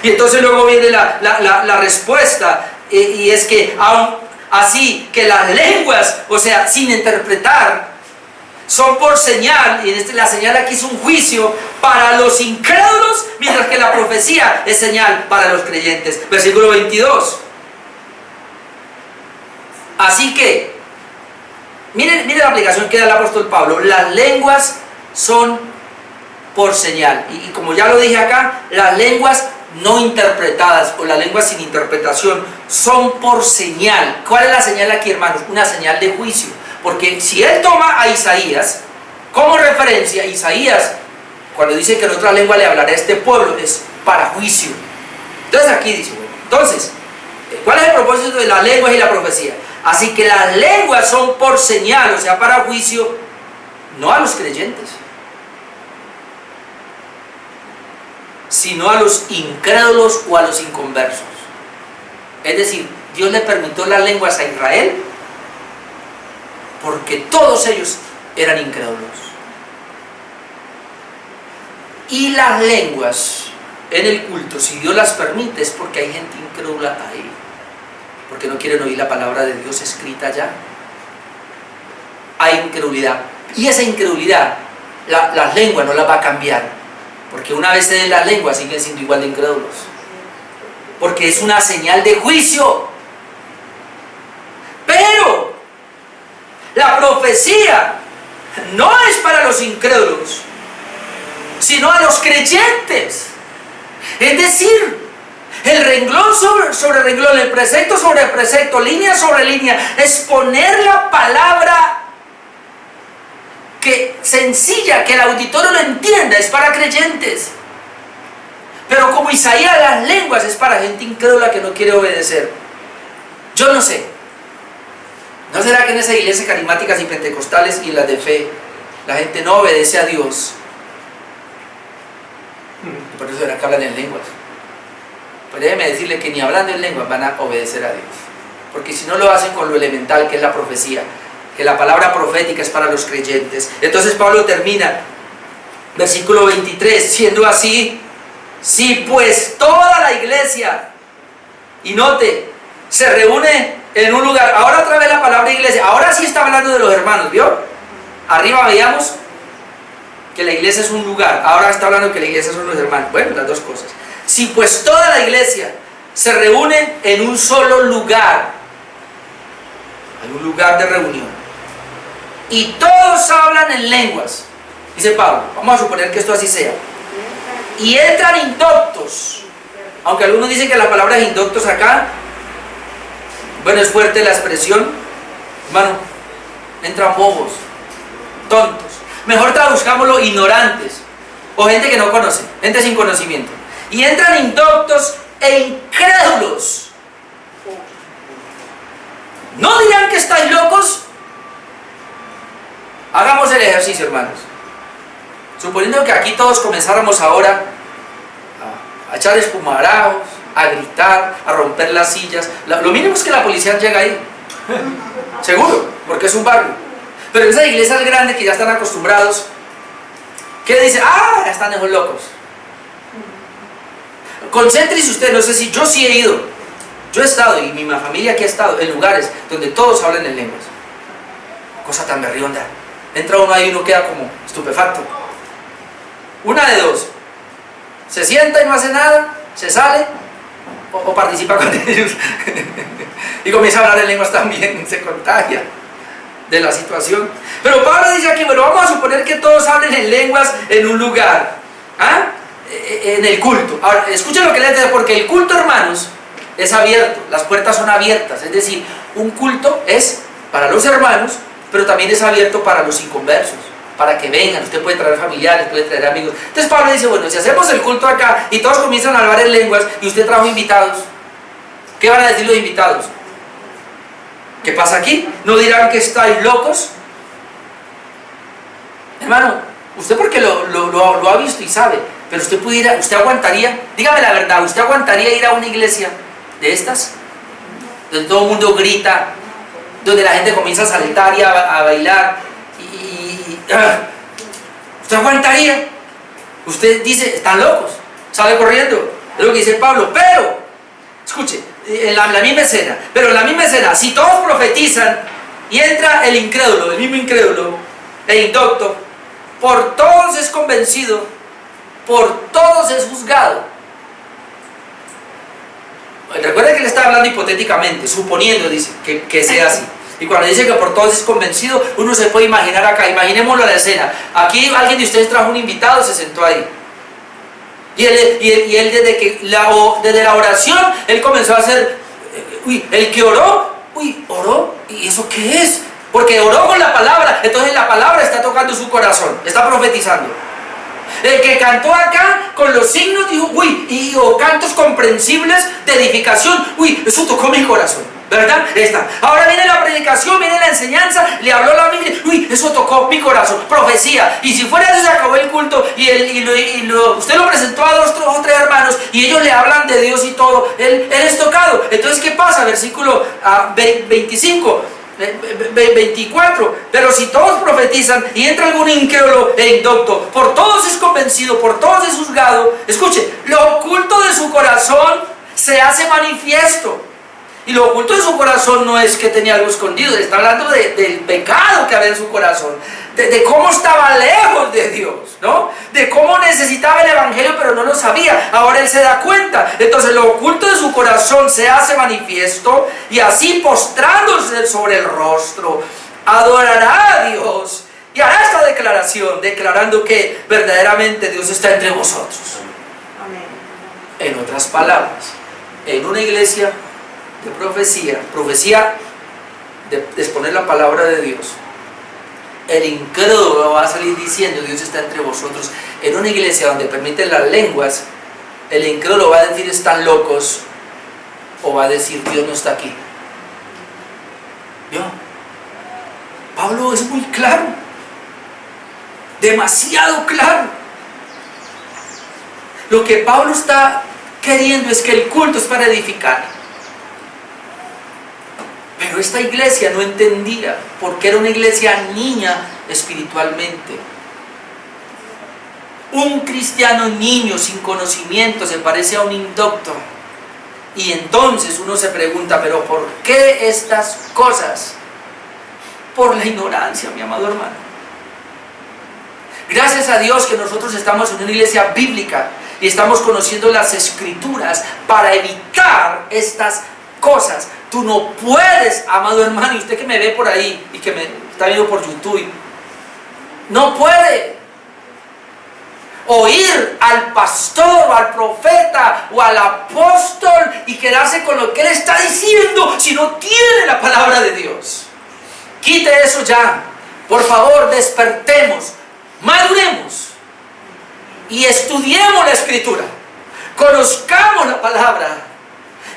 Y entonces luego viene la respuesta, y es que aun así que las lenguas, o sea, sin interpretar, son por señal, y la señal aquí es un juicio para los incrédulos, mientras que la profecía es señal para los creyentes. Versículo 22. Así que, miren la aplicación que da el apóstol Pablo. Las lenguas son por señal. Y como ya lo dije acá, las lenguas no interpretadas o las lenguas sin interpretación son por señal. ¿Cuál es la señal aquí, hermanos? Una señal de juicio. Porque si él toma a Isaías como referencia, Isaías, cuando dice que en otra lengua le hablará a este pueblo, es para juicio. Entonces aquí dice, bueno, entonces, ¿cuál es el propósito de las lenguas y la profecía? Así que las lenguas son por señal, o sea, para juicio, no a los creyentes, sino a los incrédulos o a los inconversos. Es decir, Dios le permitió las lenguas a Israel porque todos ellos eran incrédulos. Y las lenguas en el culto, si Dios las permite, es porque hay gente incrédula ahí, porque no quieren oír la palabra de Dios escrita ya. Hay incredulidad, y esa incredulidad las lenguas no las va a cambiar, porque una vez se den las lenguas siguen siendo igual de incrédulos, porque es una señal de juicio. Pero la profecía no es para los incrédulos, sino a los creyentes. Es decir, el renglón sobre renglón, el precepto sobre precepto, línea sobre línea, es poner la palabra sencilla, que el auditorio lo entienda, es para creyentes. Pero como Isaías, las lenguas es para gente incrédula que no quiere obedecer. Yo no sé, ¿no será que en esas iglesias carismáticas y pentecostales y las de fe, la gente no obedece a Dios? Por eso será que hablan en lenguas. Pues déjeme decirle que ni hablando en lenguas van a obedecer a Dios, porque si no lo hacen con lo elemental que es la profecía, que la palabra profética es para los creyentes. Entonces Pablo termina, versículo 23, siendo así, si pues toda la iglesia, y note, se reúne en un lugar, ahora otra vez la palabra iglesia, ahora sí está hablando de los hermanos, ¿vio? Arriba veíamos que la iglesia es un lugar, ahora está hablando que la iglesia son los hermanos. Bueno, las dos cosas. Si pues toda la iglesia se reúne en un solo lugar, en un lugar de reunión, y todos hablan en lenguas, dice Pablo, vamos a suponer que esto así sea, y entran indoctos, aunque algunos dicen que la palabra indoctos acá, bueno, es fuerte la expresión, hermano, entran bobos, tontos, mejor traduzcámoslo ignorantes, o gente que no conoce, gente sin conocimiento, y entran indoctos e incrédulos. ¿No dirán que estáis locos? Hagamos el ejercicio, hermanos. Suponiendo que aquí todos comenzáramos ahora a echar espumarajos, a gritar, a romper las sillas, lo mínimo es que la policía llega ahí, seguro, porque es un barrio. Pero esas iglesias grandes que ya están acostumbrados, ¿qué dice? Ah, están esos locos. Concéntrese usted, no sé si yo sí he ido, yo he estado, y mi familia aquí ha estado, en lugares donde todos hablan en lenguas. Cosa tan berrionda. Entra uno ahí y uno queda como estupefacto. Una de dos: se sienta y no hace nada, se sale, o participa con ellos y comienza a hablar en lenguas también, se contagia de la situación. Pero Pablo dice aquí, bueno, vamos a suponer que todos hablen en lenguas en un lugar, en el culto. Ahora, escuchen lo que les digo, porque el culto, hermanos, es abierto, las puertas son abiertas, es decir, un culto es para los hermanos, pero también es abierto para los inconversos, para que vengan. Usted puede traer familiares, puede traer amigos. Entonces Pablo dice, bueno, si hacemos el culto acá y todos comienzan a hablar en lenguas y usted trajo invitados, ¿qué van a decir los invitados? ¿Qué pasa aquí? ¿No dirán que estáis locos? Hermano, usted porque lo ha visto y sabe, pero usted pudiera, usted aguantaría, dígame la verdad, ¿usted aguantaría ir a una iglesia de estas? Donde todo el mundo grita, donde la gente comienza a saltar y a bailar, ¿usted aguantaría? Usted dice, están locos, sale corriendo, es lo que dice Pablo. Pero, escuche, en la misma escena, pero en la misma escena, si todos profetizan y entra el incrédulo, el mismo incrédulo e indocto, por todos es convencido, por todos es juzgado. Recuerden que le está hablando hipotéticamente, suponiendo, dice, que sea así. Y cuando dice que por todos es convencido, uno se puede imaginar acá, imaginémoslo a la escena. Aquí alguien de ustedes trajo un invitado, se sentó ahí. Y él desde la oración, él comenzó a hacer, el que oró, oró, ¿y eso qué es? Porque oró con la palabra, entonces la palabra está tocando su corazón, está profetizando. El que cantó acá con los signos dijo, o cantos comprensibles de edificación, eso tocó mi corazón. ¿verdad? Esta. Ahora viene la predicación, viene la enseñanza, le habló la Biblia, uy, eso tocó mi corazón, profecía. Y si fuera eso se acabó el culto usted lo presentó a dos o tres hermanos y ellos le hablan de Dios y todo, él es tocado. Entonces, ¿qué pasa? Versículo 25. 24, pero si todos profetizan y entra algún incrédulo e indocto, por todos es convencido, por todos es juzgado, escuche, lo oculto de su corazón se hace manifiesto. Y lo oculto de su corazón no es que tenía algo escondido, está hablando del pecado que había en su corazón, de cómo estaba lejos de Dios, ¿no? De cómo necesitaba el evangelio pero no lo sabía. Ahora él se da cuenta. Entonces lo oculto de su corazón se hace manifiesto, y así postrándose sobre el rostro adorará a Dios y hará esta declaración, declarando que verdaderamente Dios está entre vosotros. Amén. En otras palabras, en una iglesia de profecía de exponer la palabra de Dios, el incrédulo va a salir diciendo Dios está entre vosotros. En una iglesia donde permiten las lenguas, el incrédulo va a decir están locos, o va a decir Dios no está aquí. ¿Vio? Pablo es muy claro, demasiado claro. Lo que Pablo está queriendo es que el culto es para edificar. Pero esta iglesia no entendía, porque era una iglesia niña espiritualmente. Un cristiano niño sin conocimiento se parece a un indocto. Y entonces uno se pregunta, ¿pero por qué estas cosas? Por la ignorancia, mi amado hermano. Gracias a Dios que nosotros estamos en una iglesia bíblica y estamos conociendo las escrituras para evitar estas cosas. Tú no puedes, amado hermano, y usted que me ve por ahí y que me está viendo por YouTube, no puede oír al pastor o al profeta o al apóstol y quedarse con lo que él está diciendo si no tiene la palabra de Dios. Quite eso ya. Por favor, despertemos, maduremos y estudiemos la escritura, conozcamos la palabra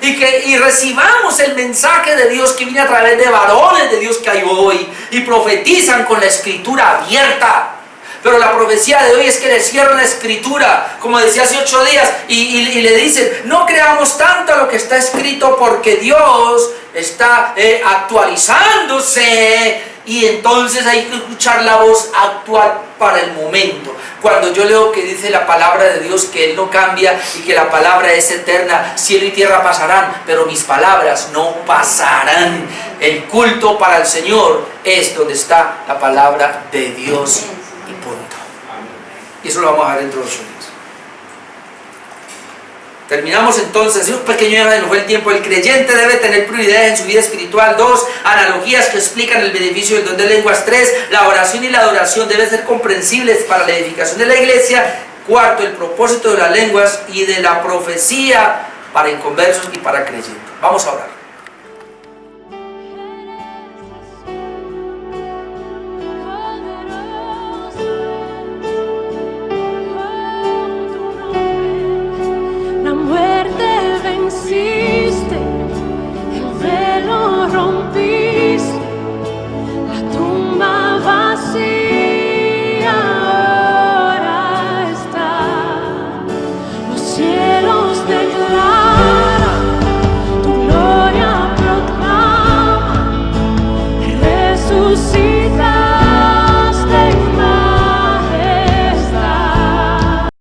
y recibamos el mensaje de Dios que viene a través de varones de Dios que hay hoy y profetizan con la escritura abierta. Pero la profecía de hoy es que le cierran la escritura, como decía hace 8 días, y le dicen, no creamos tanto a lo que está escrito porque Dios está actualizándose, y entonces hay que escuchar la voz actual para el momento. Cuando yo leo que dice la palabra de Dios que Él no cambia y que la palabra es eterna, cielo y tierra pasarán, pero mis palabras no pasarán. El culto para el Señor es donde está la palabra de Dios. Y punto. Y eso lo vamos a ver dentro de 8 días. Terminamos entonces, un pequeño ya nos fue el tiempo. El creyente debe tener prioridades en su vida espiritual. 2, analogías que explican el beneficio del don de lenguas. 3, la oración y la adoración deben ser comprensibles para la edificación de la iglesia. 4, el propósito de las lenguas y de la profecía para inconversos y para creyentes. Vamos a orar.